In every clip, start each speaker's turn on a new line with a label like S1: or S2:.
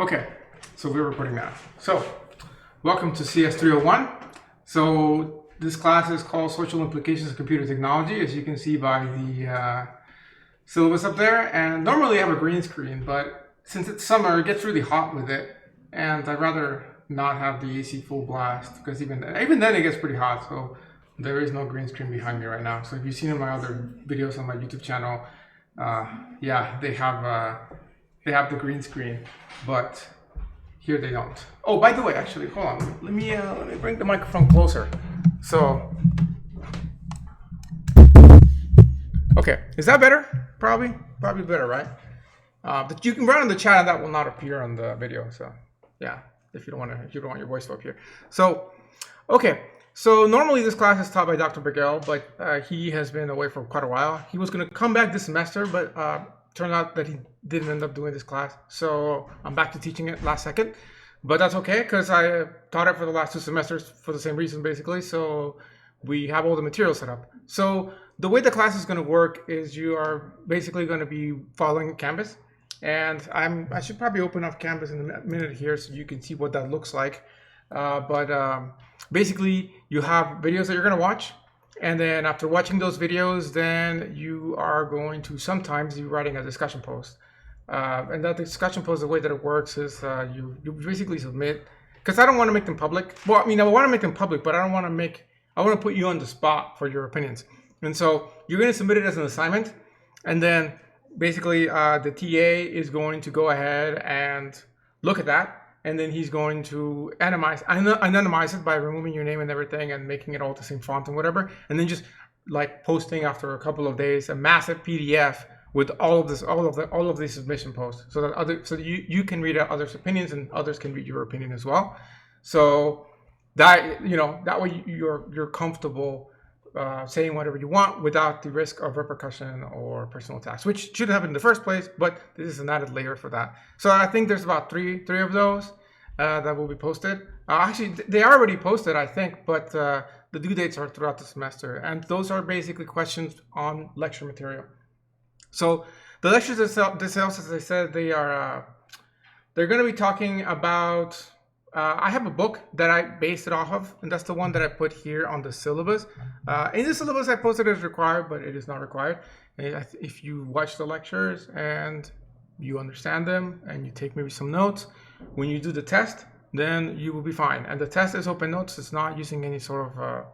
S1: Okay, so we're recording now. So, welcome to CS 301. So, this class is called Social Implications of Computer Technology, as you can see by the syllabus up there. And normally I have a green screen, but since it's summer, it gets really hot with it. And I'd rather not have the AC full blast, because even then it gets pretty hot. So, there is no green screen behind me right now. So, if you've seen in my other videos on my YouTube channel, yeah, they have the green screen, but here they don't. Oh, by the way, actually, hold on. Let me bring the microphone closer. So, okay, is that better? Probably better, right? But you can write in the chat, and that will not appear on the video. So, yeah, if you don't want your voice to appear. So, okay. So normally this class is taught by Dr. Miguel, but he has been away for quite a while. He was going to come back this semester, but turned out that he didn't end up doing this class. So I'm back to teaching it last second, but that's okay because I taught it for the last 2 semesters for the same reason, basically. So we have all the material set up. So the way the class is going to work is you are basically going to be following Canvas, and I should probably open up Canvas in a minute here so you can see what that looks like. Basically you have videos that you're going to watch, and then after watching those videos, then you are going to sometimes be writing a discussion post. And that discussion post, the way that it works is you basically submit, because I don't want to make them public. Well, I mean, I want to make them public, but I want to put you on the spot for your opinions. And so you're going to submit it as an assignment, and then basically the TA is going to go ahead and look at that. And then he's going to anonymize it by removing your name and everything and making it all the same font and whatever. And then just like posting after a couple of days a massive PDF with all of these submission posts, so that you can read out others' opinions and others can read your opinion as well. So that that way you're comfortable saying whatever you want without the risk of repercussion or personal attacks, which shouldn't happen in the first place, but this is an added layer for that. So I think there's about three of those that will be posted. Actually, they are already posted, I think, but the due dates are throughout the semester, and those are basically questions on lecture material. So the lectures themselves, as I said, they're going to be talking about. I have a book that I based it off of, and that's the one that I put here on the syllabus. In the syllabus, I posted it as required, but it is not required. If you watch the lectures and you understand them and you take maybe some notes, when you do the test, then you will be fine. And the test is open notes. It's not using any sort of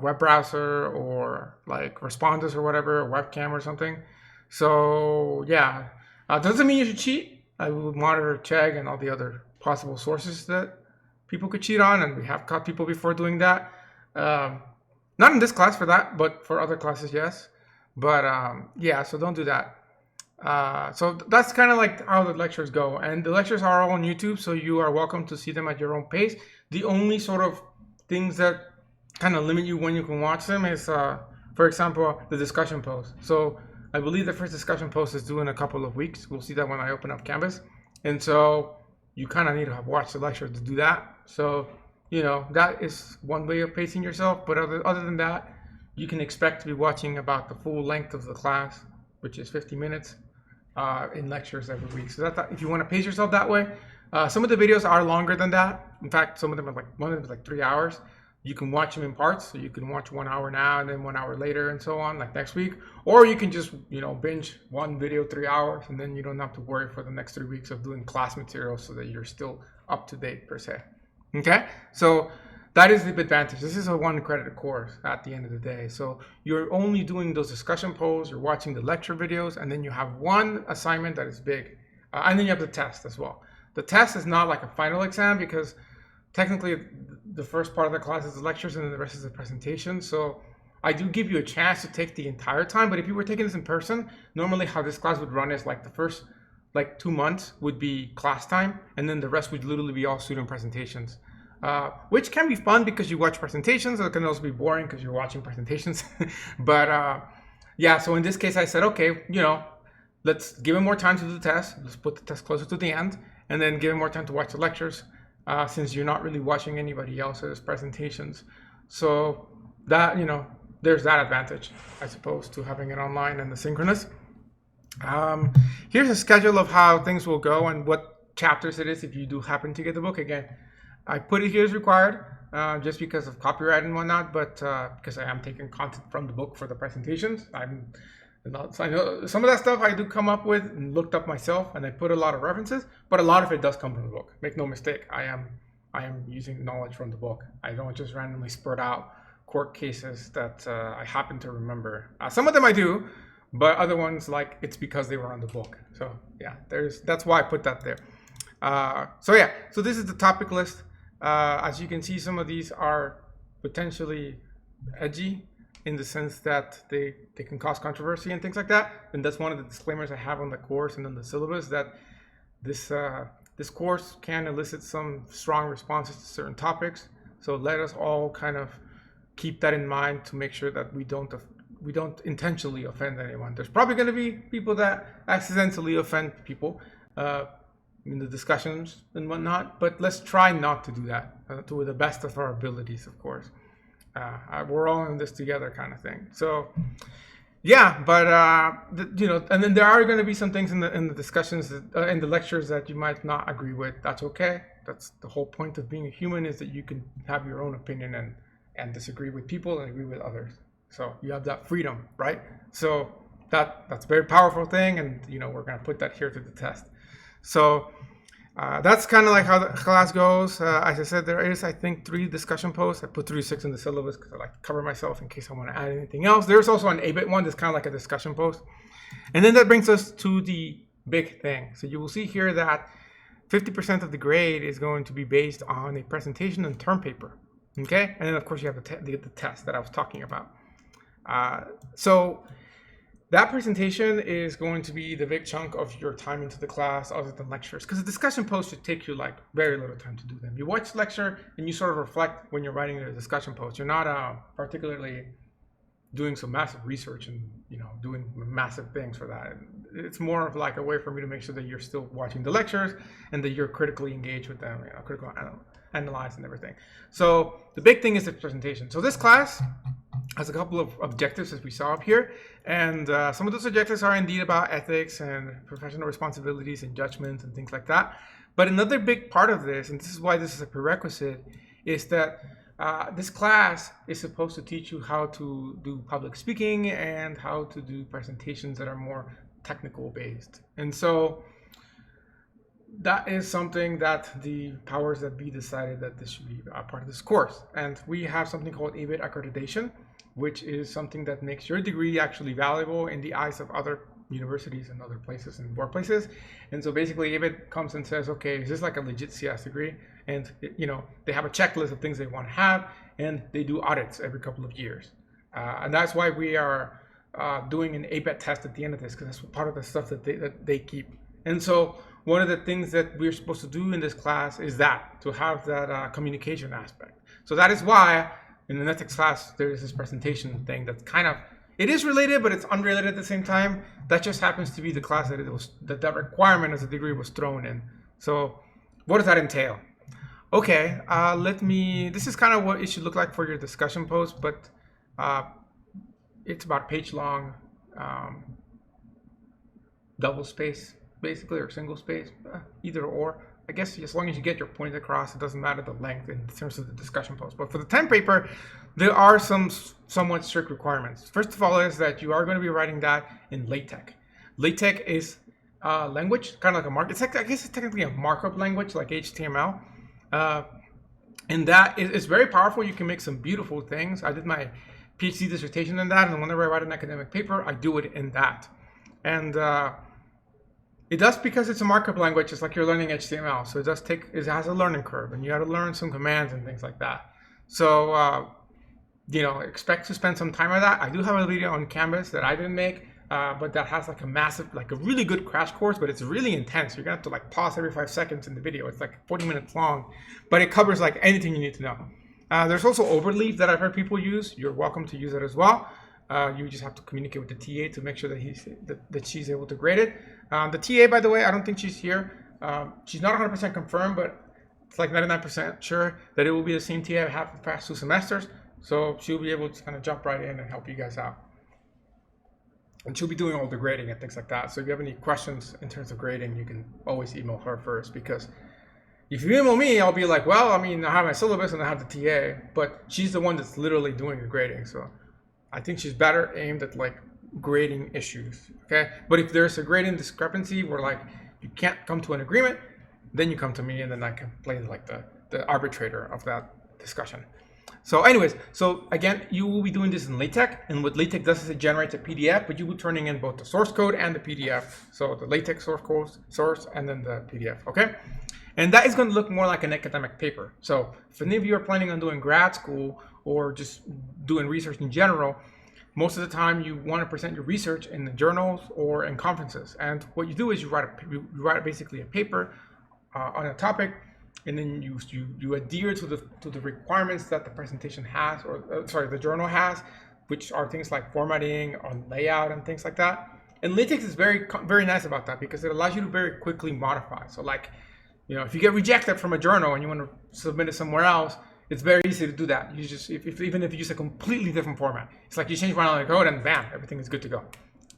S1: web browser or like responders or whatever, or webcam or something. So yeah, doesn't mean you should cheat. I will monitor, check, and all the other possible sources that people could cheat on, and we have caught people before doing that. Not in this class for that, but for other classes, yes. But yeah, so don't do that. So that's kind of like how the lectures go, and the lectures are all on YouTube, so you are welcome to see them at your own pace. The only sort of things that kind of limit you when you can watch them is, for example, the discussion post. So I believe the first discussion post is due in a couple of weeks. We'll see that when I open up Canvas, and so you kind of need to have watched the lecture to do that. So, that is one way of pacing yourself. But other than that, you can expect to be watching about the full length of the class, which is 50 minutes in lectures every week. So if you want to pace yourself that way, some of the videos are longer than that. In fact, some of them are one of them is like 3 hours. You can watch them in parts, so you can watch 1 hour now and then 1 hour later and so on, like next week. Or you can just, binge one video 3 hours, and then you don't have to worry for the next 3 weeks of doing class material so that you're still up to date per se. Okay, so that is the advantage. This is a 1 credit course at the end of the day. So you're only doing those discussion posts, you're watching the lecture videos, and then you have one assignment that is big. And then you have the test as well. The test is not like a final exam, because technically the first part of the class is the lectures and then the rest is the presentation. So I do give you a chance to take the entire time, but if you were taking this in person, normally how this class would run is like the first 2 months would be class time, and then the rest would literally be all student presentations, which can be fun because you watch presentations. It can also be boring because you're watching presentations. But yeah, so in this case I said, okay, let's give him more time to do the test. Let's put the test closer to the end, and then give him more time to watch the lectures. Since you're not really watching anybody else's presentations. So that, there's that advantage, I suppose, to having it online and the synchronous. Here's a schedule of how things will go and what chapters it is if you do happen to get the book. Again, I put it here as required just because of copyright and whatnot, but because I am taking content from the book for the presentations. I know some of that stuff I do come up with and looked up myself, and I put a lot of references, but a lot of it does come from the book. Make no mistake, I am using knowledge from the book. I don't just randomly spurt out court cases that I happen to remember. Some of them I do, but other ones, like, it's because they were on the book. So yeah, that's why I put that there. So this is the topic list. As you can see, some of these are potentially edgy in the sense that they can cause controversy and things like that. And that's one of the disclaimers I have on the course and on the syllabus, that this course can elicit some strong responses to certain topics. So let us all kind of keep that in mind to make sure that we don't intentionally offend anyone. There's probably going to be people that accidentally offend people in the discussions and whatnot, but let's try not to do that to the best of our abilities, of course. We're all in this together, kind of thing. So yeah, but and then there are going to be some things in the discussions in the lectures that you might not agree with. That's okay. That's the whole point of being a human, is that you can have your own opinion and disagree with people and agree with others. So you have that freedom, right? So that's a very powerful thing, and we're going to put that here to the test. So that's kind of like how the class goes. As I said, there is, I think, 3 discussion posts. I put 3 to 6 in the syllabus because I like to cover myself in case I want to add anything else. There's also an ABIT one that's kind of like a discussion post. And then that brings us to the big thing. So you will see here that 50% of the grade is going to be based on a presentation and term paper. Okay? And then, of course, you have the test that I was talking about. So that presentation is going to be the big chunk of your time into the class, other than lectures, because the discussion post should take you like very little time to do them. You watch the lecture and you sort of reflect when you're writing the discussion post. You're not particularly doing some massive research and doing massive things for that. It's more of like a way for me to make sure that you're still watching the lectures and that you're critically engaged with them, critical analyze and everything. So the big thing is the presentation. So this class has a couple of objectives, as we saw up here, and some of those objectives are indeed about ethics and professional responsibilities and judgments and things like that. But another big part of this, and this is why this is a prerequisite, is that this class is supposed to teach you how to do public speaking and how to do presentations that are more technical based. And so that is something that the powers that be decided that this should be a part of this course. And we have something called ABIT accreditation, which is something that makes your degree actually valuable in the eyes of other universities and other places and workplaces. And so basically ABIT comes and says, okay, is this like a legit CS degree? And they have a checklist of things they want to have, and they do audits every couple of years. And that's why we are doing an ABIT test at the end of this, because that's part of the stuff that they keep. And so one of the things that we're supposed to do in this class is to have that communication aspect. So that is why in the ethics class, there is this presentation thing that's it is related, but it's unrelated at the same time. That just happens to be the class that requirement as a degree was thrown in. So what does that entail? Okay, this is kind of what it should look like for your discussion post, but it's about a page long, double space, basically, or single space, either or. I guess as long as you get your point across, it doesn't matter the length in terms of the discussion post. But for the term paper, there are some somewhat strict requirements. First of all is that you are going to be writing that in LaTeX. LaTeX is a language, kind of like a markup. I guess it's technically a markup language like HTML. And that is very powerful. You can make some beautiful things. I did my PhD dissertation in that, and whenever I write an academic paper, I do it in that. And it does, because it's a markup language. It's like you're learning HTML, so it has a learning curve, and you have to learn some commands and things like that. So expect to spend some time on that. I do have a video on Canvas that I didn't make, but that has like a really good crash course, but it's really intense. You're gonna have to like pause every 5 seconds in the video. It's like 40 minutes long, but it covers like anything you need to know. There's also Overleaf that I've heard people use. You're welcome to use it as well. You just have to communicate with the TA to make sure that she's able to grade it. The TA, by the way, I don't think she's here. She's not 100% confirmed, but it's like 99% sure that it will be the same TA I have for the past 2 semesters. So she'll be able to kind of jump right in and help you guys out. and she'll be doing all the grading and things like that. So if you have any questions in terms of grading, you can always email her first, because if you email me, I'll be like, well, I mean, I have my syllabus and I have the TA, but she's the one that's literally doing the grading. So I think she's better aimed at like grading issues, okay? But if there's a grading discrepancy where like you can't come to an agreement, then you come to me, and then I can play like the arbitrator of that discussion. So anyways, so again, you will be doing this in LaTeX, and what LaTeX does is it generates a PDF, but you will be turning in both the source code and the PDF. So the LaTeX source and then the PDF, okay? And that is going to look more like an academic paper. So if any of you are planning on doing grad school or just doing research in general, most of the time you want to present your research in the journals or in conferences. And what you do is you write basically a paper on a topic, and then you adhere to the requirements that the presentation has, or the journal has, which are things like formatting, on layout, and things like that. And LaTeX is very nice about that, because it allows you to very quickly modify. So like, you know, if you get rejected from a journal and you want to submit it somewhere else, it's very easy to do that. You just even if you use a completely different format, it's like you change one line of code and bam, everything is good to go.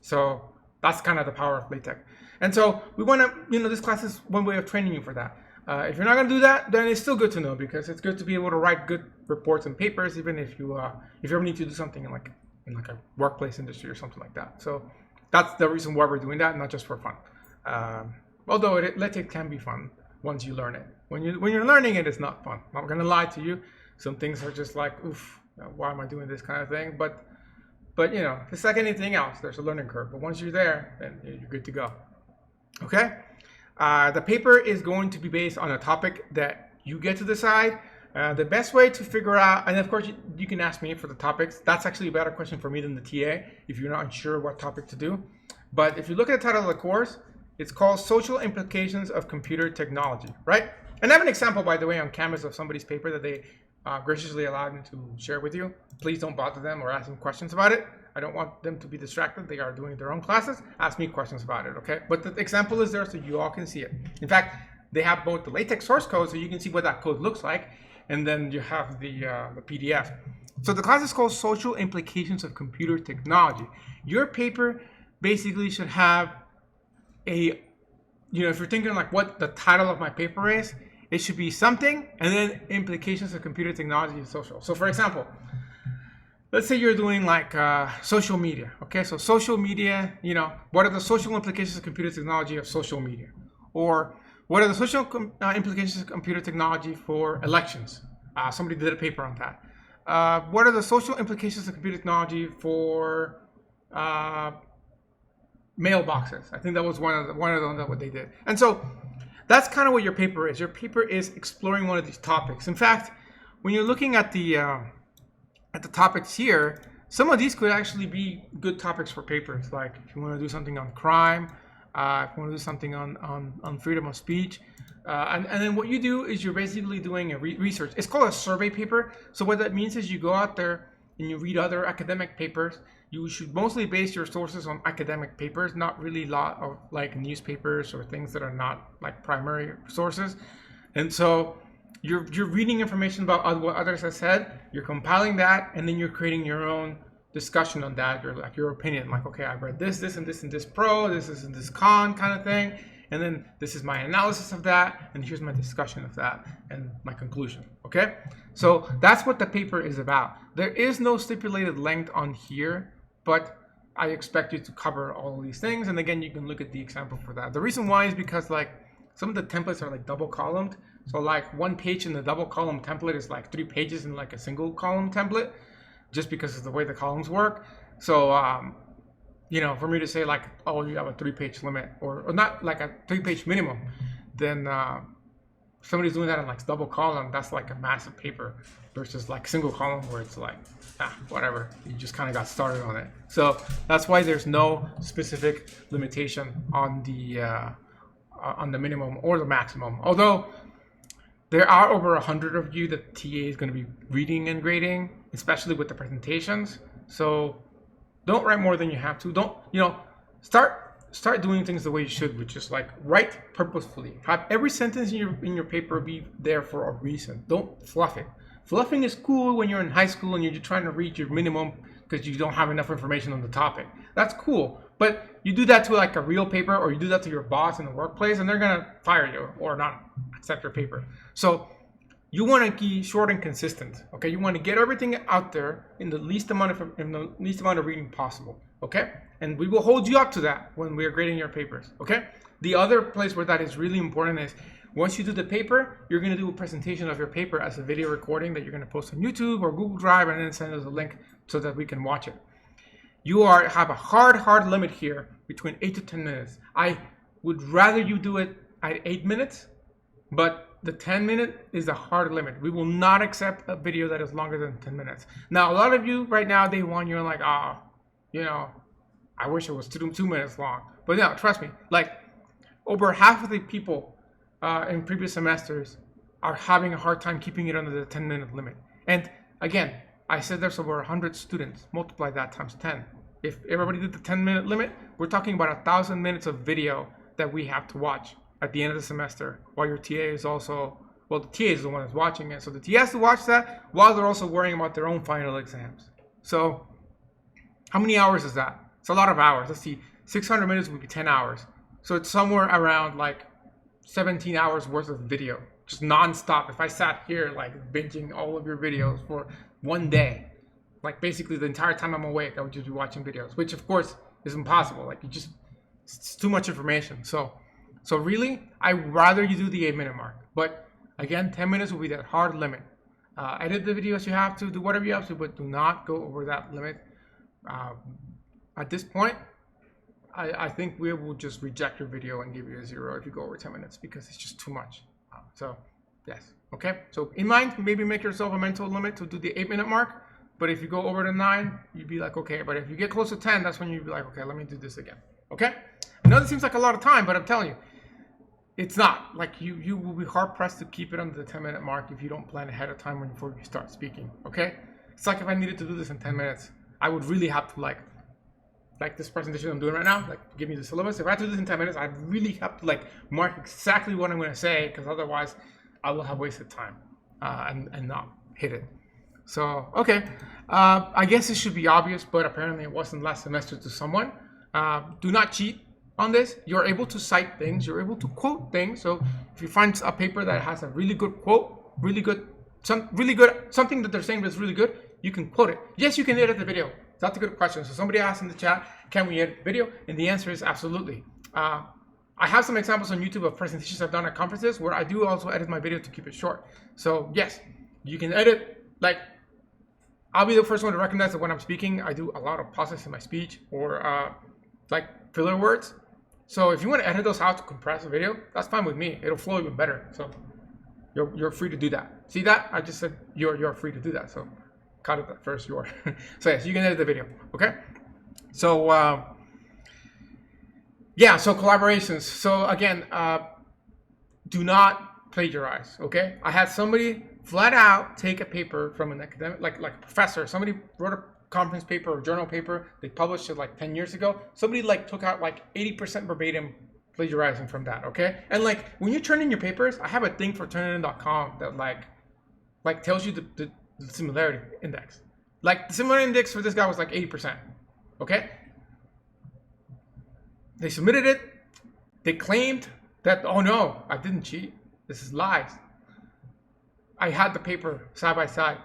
S1: So that's kind of the power of LaTeX. And so we want to, you know, this class is one way of training you for that. If you're not going to do that, then it's still good to know, because it's good to be able to write good reports and papers, even if you ever need to do something in like a workplace industry or something like that. So that's the reason why we're doing that, not just for fun. Although LaTeX can be fun once you learn it. When you're learning it, it's not fun. I'm not going to lie to you. Some things are just like, oof, why am I doing this kind of thing? But you know, it's like anything else. There's a learning curve. But once you're there, then you're good to go. Okay? The paper is going to be based on a topic that you get to decide. The best way to figure out, and of course you can ask me for the topics. That's actually a better question for me than the TA if you're not sure what topic to do. But if you look at the title of the course, it's called Social Implications of Computer Technology, right? And I have an example, by the way, on Canvas of somebody's paper that they graciously allowed me to share with you. Please don't bother them or ask them questions about it. I don't want them to be distracted. They are doing their own classes. Ask me questions about it, okay? But the example is there so you all can see it. In fact, they have both the LaTeX source code so you can see what that code looks like, and then you have the PDF. So the class is called Social Implications of Computer Technology. Your paper basically should have a, you know, if you're thinking like what the title of my paper is, it should be something and then implications of computer technology and social. So for example, let's say you're doing like social media, okay? So social media, you know, what are the social implications of computer technology of social media? Or what are the social implications of computer technology for elections? Somebody did a paper on that. What are the social implications of computer technology for mailboxes? I think that was one of them that what they did. And so that's kind of what your paper is. Your paper is exploring one of these topics. In fact, when you're looking at the topics here, some of these could actually be good topics for papers. Like if you want to do something on crime, if you want to do something on freedom of speech, and then what you do is you're basically doing a research. It's called a survey paper. So what that means is you go out there and you read other academic papers. You should mostly base your sources on academic papers, not really a lot of like newspapers or things that are not like primary sources. And so you're reading information about what others have said, you're compiling that, and then you're creating your own discussion on that. You're like your opinion, like, okay, I've read this, and this pro, this and this con kind of thing. And then this is my analysis of that, and here's my discussion of that, and my conclusion, okay? So that's what the paper is about. There is no stipulated length on here, but I expect you to cover all of these things. And again, you can look at the example for that. The reason why is because like some of the templates are like double columned. So like one page in the double column template is like 3 pages in like a single column template, just because of the way the columns work. So, you know, for me to say like, oh, you have a 3-page limit or not like a 3-page minimum, then somebody's doing that in like double column, that's like a massive paper versus like single column where it's like, whatever, you just kind of got started on it. So that's why there's no specific limitation on the minimum or the maximum. Although there are over 100 of you that TA is going to be reading and grading, especially with the presentations. So don't write more than you have to. Don't, you know, start doing things the way you should, which is like write purposefully. Have every sentence in your paper be there for a reason. Don't fluff it. Fluffing is cool when you're in high school and you're just trying to reach your minimum because you don't have enough information on the topic. That's cool. But you do that to like a real paper, or you do that to your boss in the workplace, and they're gonna fire you or not accept your paper. So you want to be short and consistent. Okay, you want to get everything out there in the least amount of reading possible. Okay, and we will hold you up to that when we are grading your papers. Okay. The other place where that is really important is once you do the paper, you're going to do a presentation of your paper as a video recording that you're going to post on YouTube or Google Drive, and then send us a link so that we can watch it. You have a hard limit here between 8 to 10 minutes. I would rather you do it at 8 minutes, but the 10-minute is the hard limit. We will not accept a video that is longer than 10 minutes. Now, a lot of you right now, day one, you're like, I wish it was 2 minutes long. But no, trust me, like over half of the people in previous semesters are having a hard time keeping it under the 10-minute limit. And again, I said there's over 100 students. Multiply that times 10. If everybody did the 10-minute limit, we're talking about 1,000 minutes of video that we have to watch at the end of the semester, while your TA is also, well, the TA is the one that's watching it. So the TA has to watch that while they're also worrying about their own final exams. So how many hours is that? It's a lot of hours. Let's see, 600 minutes would be 10 hours. So it's somewhere around like 17 hours worth of video, just nonstop. If I sat here like binging all of your videos for one day, like basically the entire time I'm awake, I would just be watching videos, which of course is impossible. Like it's too much information. So really, I'd rather you do the 8-minute mark. But again, 10 minutes will be that hard limit. Edit the videos you have to, do whatever you have to, but do not go over that limit. At this point, I think we will just reject your video and give you a 0 if you go over 10 minutes, because it's just too much. So yes, okay. So in mind, maybe make yourself a mental limit to do the 8-minute mark. But if you go over the 9, you'd be like, okay. But if you get close to 10, that's when you'd be like, okay, let me do this again. Okay. I know this seems like a lot of time, but I'm telling you, it's not. Like you will be hard pressed to keep it under the 10-minute mark if you don't plan ahead of time before you start speaking. Okay. It's like if I needed to do this in 10 minutes, I would really have to like this presentation I'm doing right now, like give me the syllabus. If I have to do this in 10 minutes, I'd really have to like mark exactly what I'm going to say, because otherwise I will have wasted time and not hit it. So, okay, I guess it should be obvious, but apparently it wasn't last semester to someone. Do not cheat on this. You're able to cite things, you're able to quote things. So if you find a paper that has a really good quote, something that they're saying that's really good, you can quote it. Yes, you can edit the video. That's a good question. So somebody asked in the chat, can we edit video? And the answer is absolutely. I have some examples on YouTube of presentations I've done at conferences where I do also edit my video to keep it short. So yes, you can edit. Like, I'll be the first one to recognize that when I'm speaking, I do a lot of pauses in my speech or like filler words. So if you want to edit those out to compress a video, that's fine with me. It'll flow even better. So you're free to do that. See that? I just said you're free to do that. So cut it at first, you are. So yes, you can edit the video. Okay. So yeah. So collaborations. So again, do not plagiarize. Okay. I had somebody flat out take a paper from an academic, like a professor. Somebody wrote a conference paper or journal paper. They published it like 10 years ago. Somebody like took out like 80% verbatim plagiarizing from that. Okay. And like when you turn in your papers, I have a thing for turnitin.com that like tells you the similarity index. Like the similarity index for this guy was like 80%. Okay. They submitted it. They claimed that, oh no, I didn't cheat. This is lies. I had the paper side by side.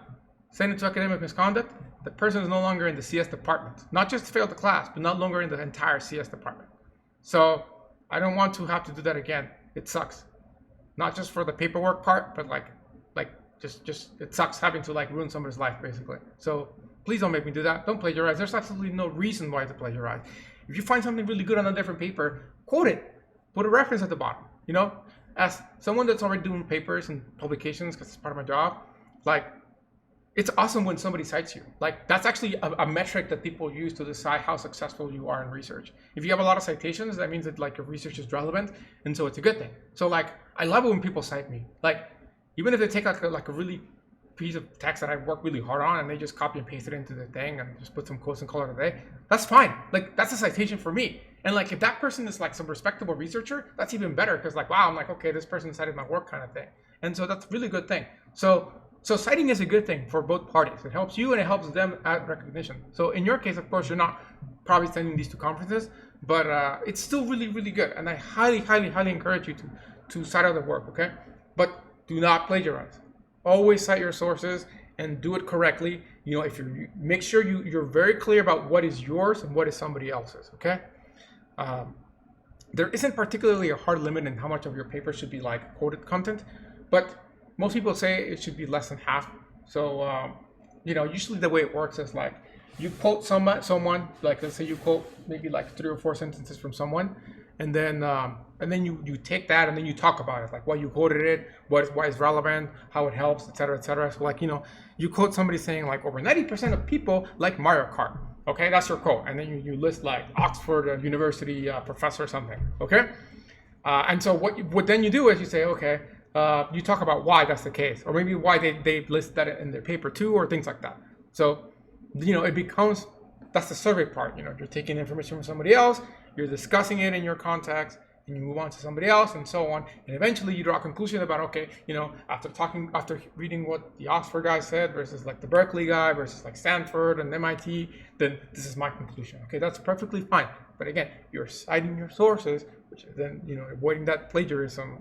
S1: Sent it to academic misconduct. The person is no longer in the CS department. Not just failed the class, but not longer in the entire CS department. So I don't want to have to do that again. It sucks. Not just for the paperwork part, but like just it sucks having to like ruin somebody's life basically. So please don't make me do that. Don't plagiarize. There's absolutely no reason why to plagiarize. If you find something really good on a different paper, quote it. Put a reference at the bottom. You know, as someone that's already doing papers and publications, because it's part of my job, like it's awesome when somebody cites you. Like that's actually a metric that people use to decide how successful you are in research. If you have a lot of citations, that means that like your research is relevant, and so it's a good thing. So like I love it when people cite me. Like even if they take like a really piece of text that I work really hard on and they just copy and paste it into the thing and just put some quotes and call it a day, that's fine. Like that's a citation for me. And like if that person is like some respectable researcher, that's even better, because like wow, I'm like, okay, this person cited my work kind of thing. And so that's a really good thing. So So citing is a good thing for both parties. It helps you and it helps them at recognition. So in your case, of course, you're not probably attending these two conferences, but it's still really, really good. And I highly, highly, highly encourage you to cite other work, okay? But do not plagiarize. Always cite your sources and do it correctly. You know, if you make sure you're very clear about what is yours and what is somebody else's, okay? There isn't particularly a hard limit in how much of your paper should be like quoted content, but most people say it should be less than half. So, you know, usually the way it works is like you quote someone, like let's say you quote maybe like 3 or 4 sentences from someone, and then you take that and then you talk about it, like why you quoted it, why it's relevant, how it helps, etc., etc. So like, you know, you quote somebody saying like over 90% of people like Mario Kart. Okay, that's your quote, and then you list like Oxford University professor or something. Okay, and so what then you do is you say, okay, you talk about why that's the case, or maybe why they list that in their paper too, or things like that. So, you know, it becomes, that's the survey part. You know, you're taking information from somebody else, you're discussing it in your context, and you move on to somebody else, and so on. And eventually you draw a conclusion about, okay, you know, after reading what the Oxford guy said versus like the Berkeley guy versus like Stanford and MIT, then this is my conclusion. Okay, that's perfectly fine. But again, you're citing your sources, which is then, you know, avoiding that plagiarism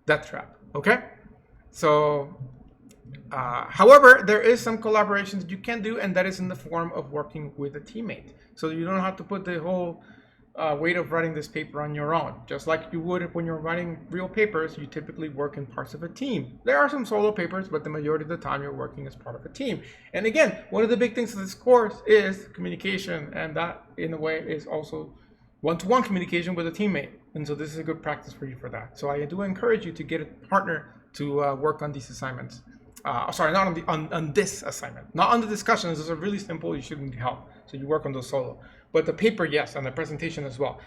S1: death trap. Okay, so however, there is some collaboration that you can do, and that is in the form of working with a teammate. So you don't have to put the whole weight of writing this paper on your own. Just like you would when you're writing real papers, you typically work in parts of a team. There are some solo papers, but the majority of the time you're working as part of a team. And again, one of the big things of this course is communication, and that in a way is also one-to-one communication with a teammate. And so this is a good practice for you for that. So I do encourage you to get a partner to work on these assignments. Sorry, not on this assignment, not on the discussions. Those are really simple. You shouldn't need help. So you work on those solo. But the paper, yes, and the presentation as well.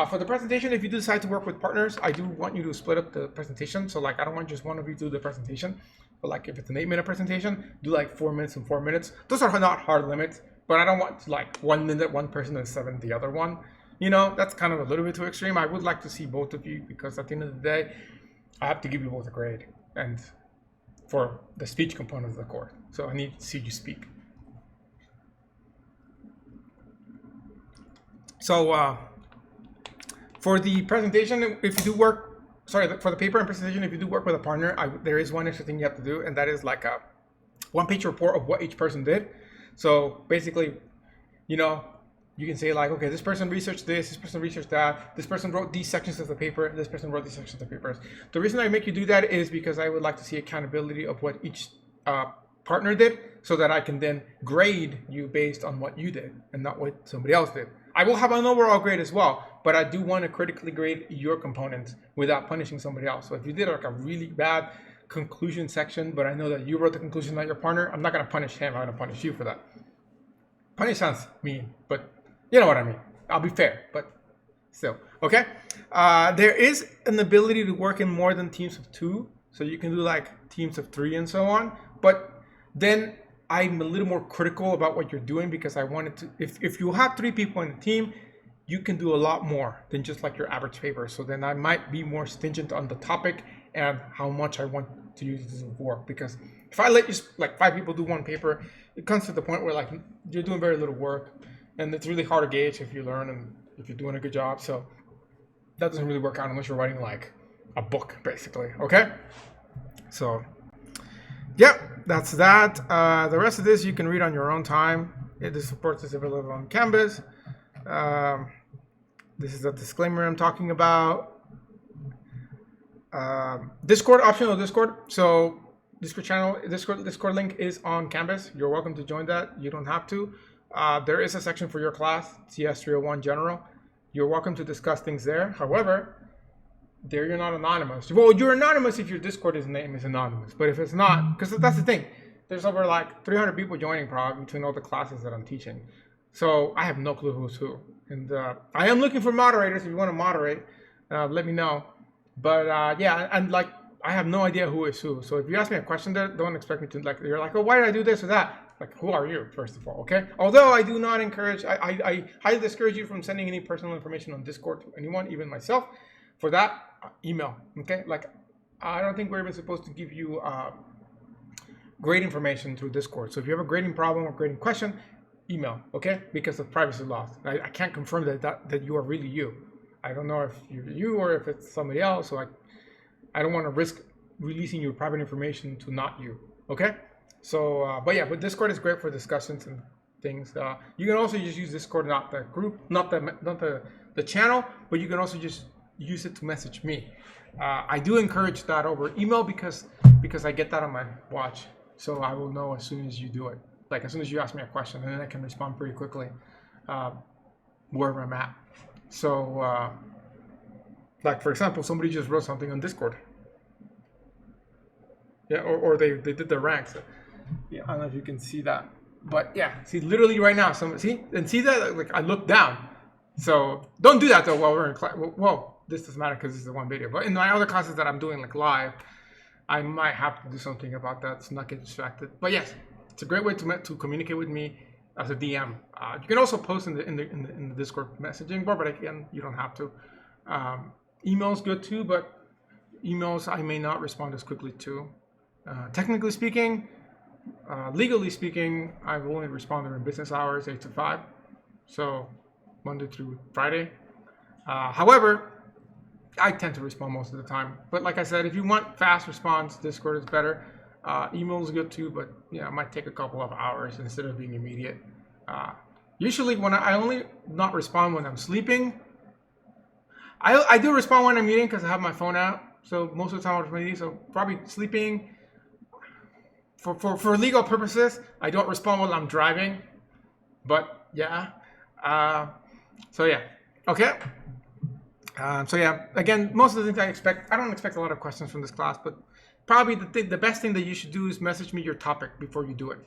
S1: For the presentation, if you decide to work with partners, I do want you to split up the presentation. So like, I don't want just one of you to do the presentation. But like, if it's an 8-minute presentation, do like 4 minutes and 4 minutes. Those are not hard limits. But I don't want like 1 minute one person and 7 the other one. You know, that's kind of a little bit too extreme. I would like to see both of you, because at the end of the day, I have to give you both a grade, and for the speech component of the course. So I need to see you speak. So for the presentation, if you do work, for the paper and presentation, if you do work with a partner, there is one extra thing you have to do, and that is like a one-page report of what each person did. So basically, you know, you can say like, okay, this person researched this person researched that, this person wrote these sections of the paper, this person wrote these sections of the papers. The reason I make you do that is because I would like to see accountability of what each partner did, so that I can then grade you based on what you did and not what somebody else did. I will have an overall grade as well, but I do want to critically grade your components without punishing somebody else. So if you did like a really bad conclusion section, but I know that you wrote the conclusion, not your partner, I'm not going to punish him, I'm going to punish you for that. Punish sounds mean, but you know what I mean. I'll be fair, but still. Okay? There is an ability to work in more than teams of 2. So you can do like teams of 3 and so on. But then I'm a little more critical about what you're doing, because I wanted to, if you have 3 people in a team, you can do a lot more than just like your average paper. So then I might be more stringent on the topic and how much I want to use this work. Because if I let you like 5 people do one paper, it comes to the point where like you're doing very little work. And it's really hard to gauge if you learn and if you're doing a good job. So that doesn't really work out unless you're writing like a book, basically. Okay? So, yeah, that's that. The rest of this you can read on your own time. This report is available on Canvas. This is the disclaimer I'm talking about. Discord, optional Discord. So Discord channel, Discord link is on Canvas. You're welcome to join that. You don't have to. There is a section for your class, CS 301 General. You're welcome to discuss things there. However, there you're not anonymous. Well, you're anonymous if your Discord name is anonymous. But if it's not, because that's the thing. There's over like 300 people joining probably between all the classes that I'm teaching. So I have no clue who's who. And I am looking for moderators. If you want to moderate, let me know. But yeah, and like I have no idea who is who. So if you ask me a question there, don't expect me to like, you're like, oh, why did I do this or that? Like, who are you, first of all, okay? Although I do not encourage, I highly discourage you from sending any personal information on Discord to anyone, even myself. For that, email, okay? Like, I don't think we're even supposed to give you grade information through Discord. So if you have a grading problem or grading question, email, okay? Because of privacy laws. I can't confirm that you are really you. I don't know if you're you or if it's somebody else, so I don't want to risk releasing your private information to not you, okay? So, but Discord is great for discussions and things. You can also just use Discord, not the group, not the channel, but you can also just use it to message me. I do encourage that over email because I get that on my watch, so I will know as soon as you do it. Like as soon as you ask me a question, and then I can respond pretty quickly wherever I'm at. So, like for example, somebody just wrote something on Discord. Yeah, or they did the ranks. Yeah, I don't know if you can see that, but yeah, see literally right now, see that like I look down. So don't do that though while we're in class. Well, this doesn't matter because this is one video. But in my other classes that I'm doing like live, I might have to do something about that to not get distracted. But yes, it's a great way to communicate with me as a DM. You can also post in the Discord messaging board, but again, you don't have to. Email's good too, but emails I may not respond as quickly to. Technically speaking, legally speaking, I will only respond during business hours, 8 to 5. So Monday through Friday. However, I tend to respond most of the time. But like I said, if you want fast response, Discord is better. Email is good too, but yeah, it might take a couple of hours instead of being immediate. Usually when I only not respond when I'm sleeping. I do respond when I'm eating because I have my phone out. So most of the time I'm eating, so probably sleeping. For legal purposes, I don't respond while I'm driving. But yeah. So yeah. Okay. So yeah, again, most of the things I don't expect a lot of questions from this class, but probably the best thing that you should do is message me your topic before you do it.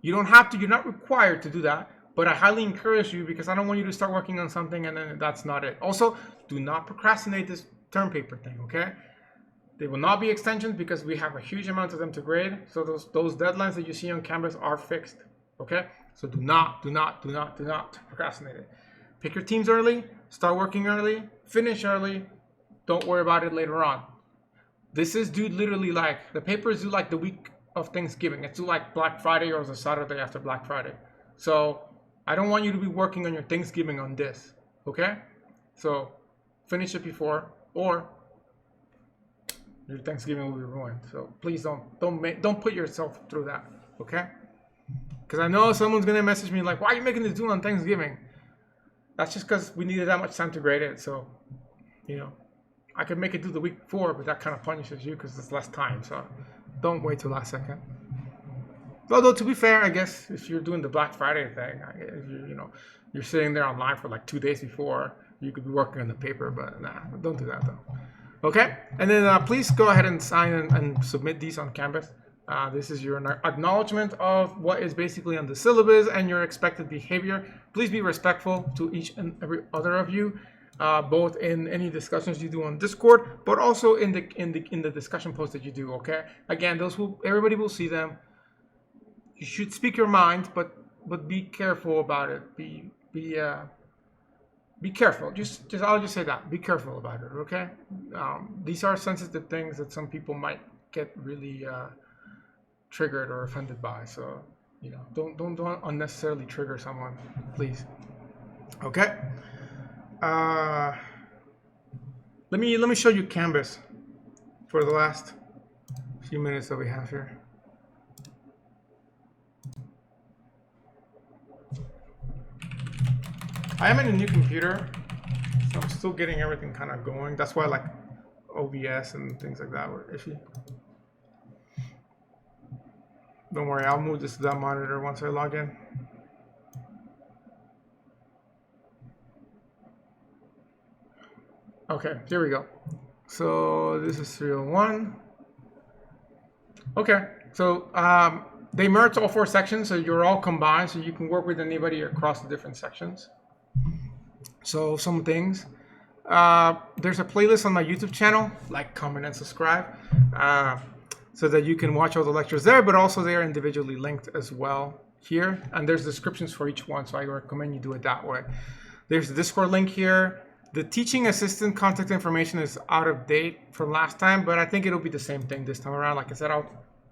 S1: You don't have to, you're not required to do that, but I highly encourage you because I don't want you to start working on something and then that's not it. Also, do not procrastinate this term paper thing, okay? They will not be extensions because we have a huge amount of them to grade. So those deadlines that you see on Canvas are fixed, okay? So do not procrastinate it. Pick your teams early, start working early, finish early. Don't worry about it later on. This is due literally like, the paper is due like the week of Thanksgiving. It's due like Black Friday or the Saturday after Black Friday. So I don't want you to be working on your Thanksgiving on this, okay? So finish it before or your Thanksgiving will be ruined. So please don't put yourself through that, okay? Because I know someone's gonna message me like, why are you making this due on Thanksgiving? That's just because we needed that much time to grade it. So, you know, I could make it do the week before, but that kind of punishes you because it's less time. So don't wait till last second. Although to be fair, I guess if you're doing the Black Friday thing, if you're sitting there online for like 2 days before, you could be working on the paper, but nah, don't do that though. Okay, and then please go ahead and sign and submit these on Canvas. This is your acknowledgement of what is basically on the syllabus and your expected behavior. Please be respectful to each and every other of you, both in any discussions you do on Discord, but also in the discussion posts that you do. Okay, again, everybody will see them. You should speak your mind, but be careful about it. Be careful. I'll just say that. Be careful about it. Okay. These are sensitive things that some people might get really triggered or offended by. So don't unnecessarily trigger someone, please. Okay. Let me show you Canvas for the last few minutes that we have here. I am in a new computer, so I'm still getting everything kind of going. That's why like OBS and things like that were iffy. Don't worry, I'll move this to that monitor once I log in. Okay, here we go. So this is serial 1. Okay, so they merged all 4 sections, so you're all combined, so you can work with anybody across the different sections. So some things. There's a playlist on my YouTube channel, like, comment, and subscribe, so that you can watch all the lectures there, but also they are individually linked as well here. And there's descriptions for each one, so I recommend you do it that way. There's the Discord link here. The teaching assistant contact information is out of date from last time, but I think it'll be the same thing this time around. Like I said, I'll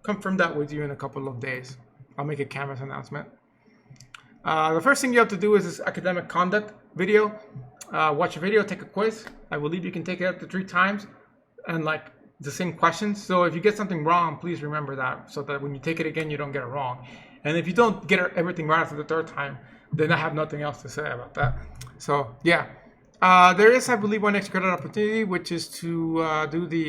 S1: confirm that with you in a couple of days. I'll make a Canvas announcement. The first thing you have to do is this academic conduct video. Watch a video, take a quiz. I believe you can take it up to 3 times and like the same questions. So if you get something wrong, please remember that so that when you take it again, you don't get it wrong. And if you don't get everything right after the 3rd time, then I have nothing else to say about that. So yeah, there is, I believe, one extra credit opportunity, which is to do the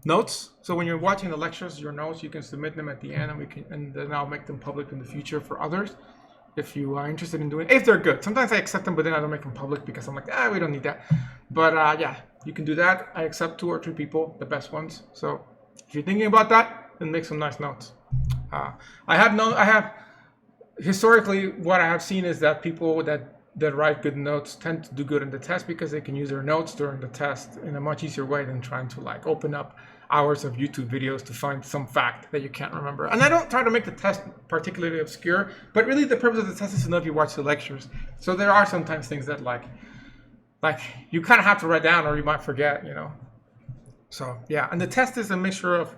S1: notes. So when you're watching the lectures, your notes, you can submit them at the end, and then I'll make them public in the future for others if you are interested in doing it, if they're good. Sometimes I accept them, but then I don't make them public because I'm like, we don't need that. But yeah, you can do that. I accept 2 or 3 people, the best ones. So if you're thinking about that, then make some nice notes. Historically, what I have seen is that people that write good notes tend to do good in the test because they can use their notes during the test in a much easier way than trying to like open up hours of YouTube videos to find some fact that you can't remember. And I don't try to make the test particularly obscure, but really the purpose of the test is to know if you watch the lectures. So there are sometimes things that like you kind of have to write down or you might forget, you know. So yeah, and the test is a mixture of,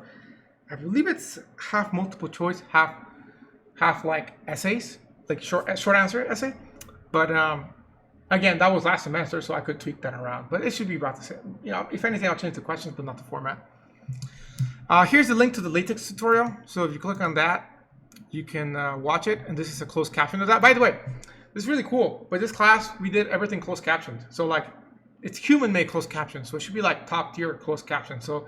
S1: I believe it's half multiple choice, half like essays, like short answer essay. But again, that was last semester, so I could tweak that around. But it should be about the same. You know, if anything, I'll change the questions, but not the format. Here's the link to the LaTeX tutorial. So if you click on that, you can watch it. And this is a closed caption of that. By the way, this is really cool. But this class, we did everything closed captioned. So like, it's human-made closed captions. So it should be like top-tier closed captions. So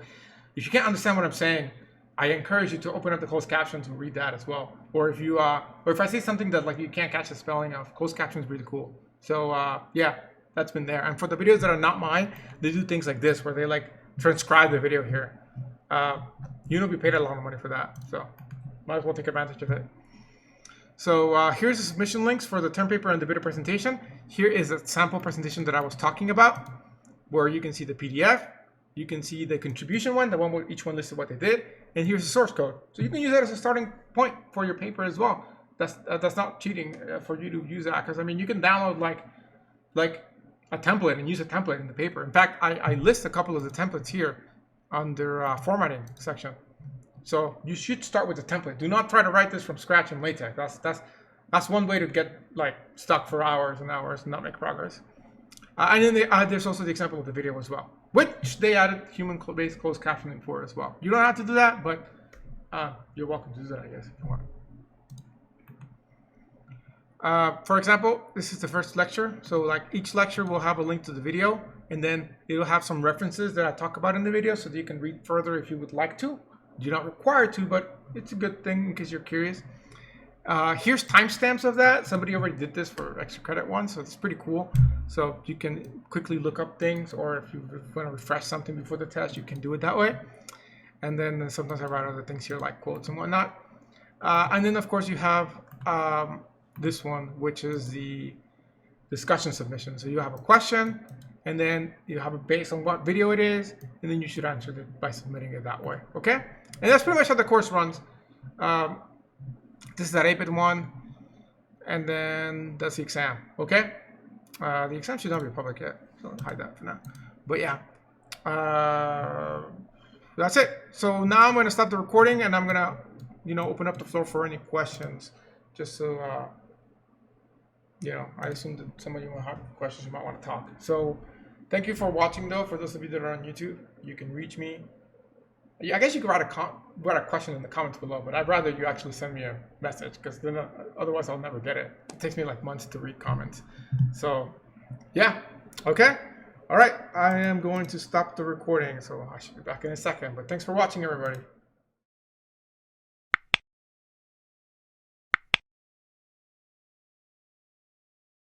S1: if you can't understand what I'm saying, I encourage you to open up the closed captions and read that as well. Or if you, or if I say something that like you can't catch the spelling of, closed captions is really cool. So yeah, that's been there. And for the videos that are not mine, they do things like this where they like transcribe the video here. You know, we paid a lot of money for that, so might as well take advantage of it. So here's the submission links for the term paper and the video presentation. Here is a sample presentation that I was talking about, where you can see the PDF, you can see the contribution one, the one where each one listed what they did, and here's the source code. So you can use that as a starting point for your paper as well. That's not cheating for you to use that, because I mean you can download like a template and use a template in the paper. In fact, I list a couple of the templates here under formatting section. So you should start with the template. Do not try to write this from scratch in LaTeX. That's one way to get like stuck for hours and hours and not make progress. And then there's also the example of the video as well, which they added human-based closed captioning for as well. You don't have to do that, but you're welcome to do that, I guess, if you want. For example, this is the first lecture. So like each lecture will have a link to the video, and then it'll have some references that I talk about in the video so that you can read further if you would like to. You're not required to, but it's a good thing in case you're curious. Here's timestamps of that. Somebody already did this for extra credit one, so it's pretty cool. So you can quickly look up things, or if you want to refresh something before the test, you can do it that way. And then sometimes I write other things here like quotes and whatnot. And then of course you have this one, which is the discussion submission. So you have a question, and then you have it based on what video it is, and then you should answer it by submitting it that way. Okay? And that's pretty much how the course runs. This is that 8-bit one, and then that's the exam. Okay? The exam should not be public yet, so I'll hide that for now. But yeah, that's it. So now I'm going to stop the recording, and I'm going to, open up the floor for any questions, just so, I assume that some of you will have questions you might want to talk. So thank you for watching, though. For those of you that are on YouTube, you can reach me. I guess you could write a question in the comments below, but I'd rather you actually send me a message, because then otherwise I'll never get it. It takes me like months to read comments. So yeah, okay. All right, I am going to stop the recording, so I should be back in a second. But thanks for watching, everybody.